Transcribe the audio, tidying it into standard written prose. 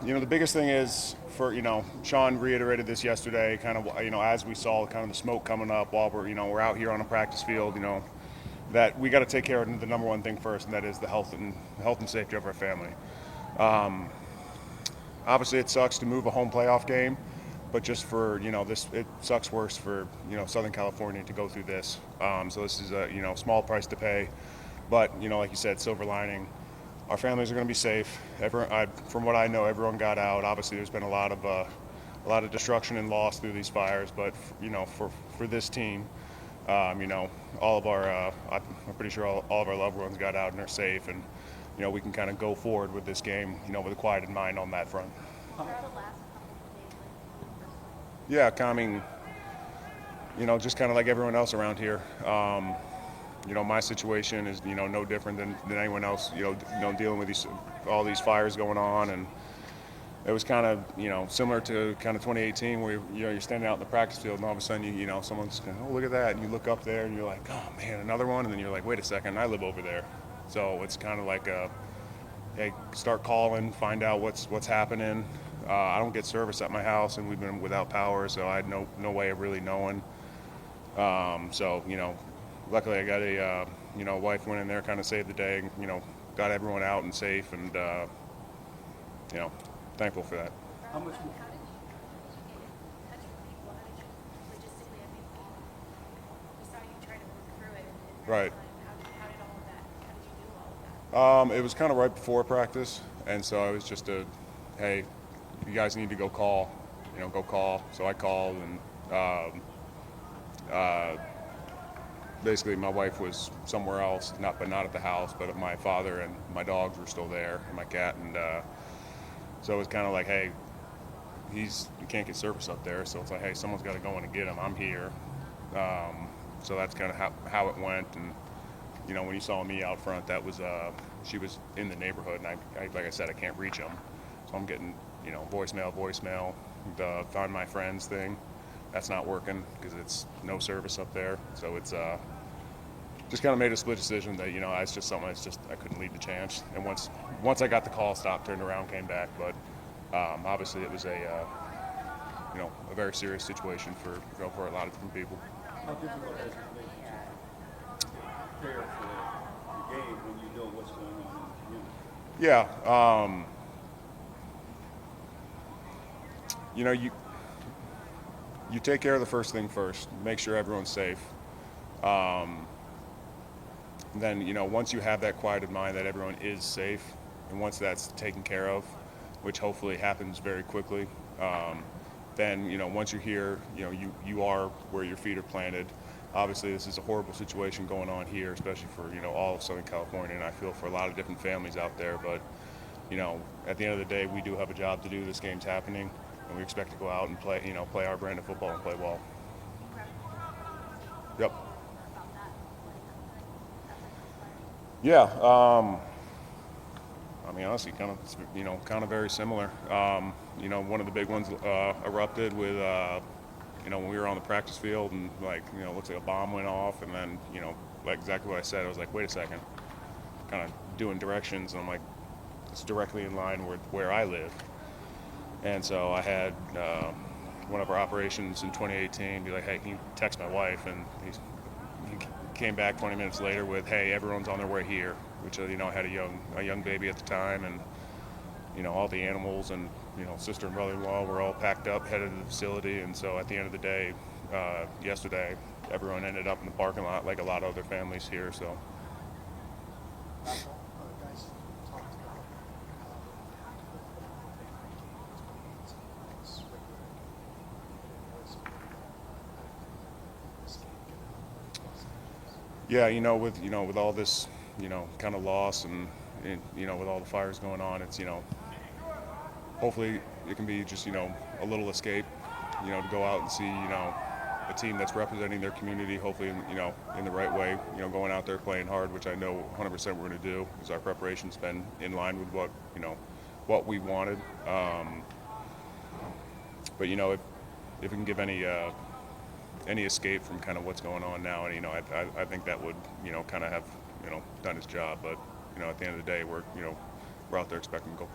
The biggest thing is Sean reiterated this yesterday, kind of, as we saw kind of the smoke coming up while we're out here on a practice field, that we got to take care of the number one thing first, and that is the health and safety of our family. Obviously, it sucks to move a home playoff game, but just for this, it sucks worse for Southern California to go through this. So this is a small price to pay, but like you said, silver lining. Our families are going to be safe. From what I know, everyone got out. Obviously, there's been a lot of destruction and loss through these fires, but for this team, all of our I'm pretty sure all of our loved ones got out and are safe, and we can kind of go forward with this game, with a quieted mind on that front. Yeah, I mean, just kind of like everyone else around here. My situation is, no different than anyone else, dealing with all these fires going on. And it was kind of, similar to kind of 2018 where, you're standing out in the practice field and all of a sudden, someone's going, oh, look at that. And you look up there and you're like, oh, man, another one. And then you're like, wait a second, I live over there. So it's kind of like hey, start calling, find out what's happening. I don't get service at my house, and we've been without power, so I had no way of really knowing. So, luckily I got a, wife went in there, kind of saved the day, got everyone out and safe, and, thankful for that. How much more? Right. It was kind of right before practice, and so it was just hey, you guys need to go call, go call. So I called, and basically my wife was somewhere else, not at the house, but my father and my dogs were still there, and my cat, and so it was kind of like, hey, you can't get service up there, so it's like, hey, someone's got to go in and get him. I'm here. So that's kind of how it went, and when you saw me out front, that was she was in the neighborhood, and I like I said, I can't reach them, so I'm getting voicemail, the find my friends thing. That's not working because it's no service up there. So it's just kind of made a split decision that it's just something that's just I couldn't leave the chance. And once I got the call, stopped, turned around, came back. But obviously it was a very serious situation for a lot of different people. How difficult is it to prepare for the game when you know what's going on in the community? Yeah. You take care of the first thing first, make sure everyone's safe. Then, once you have that quieted mind that everyone is safe, and once that's taken care of, which hopefully happens very quickly, then, once you're here, you are where your feet are planted. Obviously, this is a horrible situation going on here, especially for, all of Southern California, and I feel for a lot of different families out there. But, at the end of the day, we do have a job to do. This game's happening, and we expect to go out and play our brand of football and play well. Yep. Yeah. I mean, honestly, kind of very similar. One of the big ones erupted with, when we were on the practice field, and looks like a bomb went off, and then, like exactly what I said, I was like, wait a second, kind of doing directions, and I'm like, it's directly in line with where I live. And so I had one of our operations in 2018 be like, hey, can you text my wife? And he came back 20 minutes later with, hey, everyone's on their way here, which, I had a young baby at the time, and, all the animals and, sister and brother-in-law were all packed up, headed to the facility. And so at the end of the day, yesterday, everyone ended up in the parking lot like a lot of other families here, so. Yeah, with all this, kind of loss and with all the fires going on, it's, hopefully it can be just, a little escape, to go out and see, a team that's representing their community, hopefully, in the right way, going out there playing hard, which I know 100% we're going to do, because our preparation's been in line with what we wanted. But, if we can give any escape from kind of what's going on now, and I think that would kind of have done its job. But at the end of the day, we're out there expecting to go play.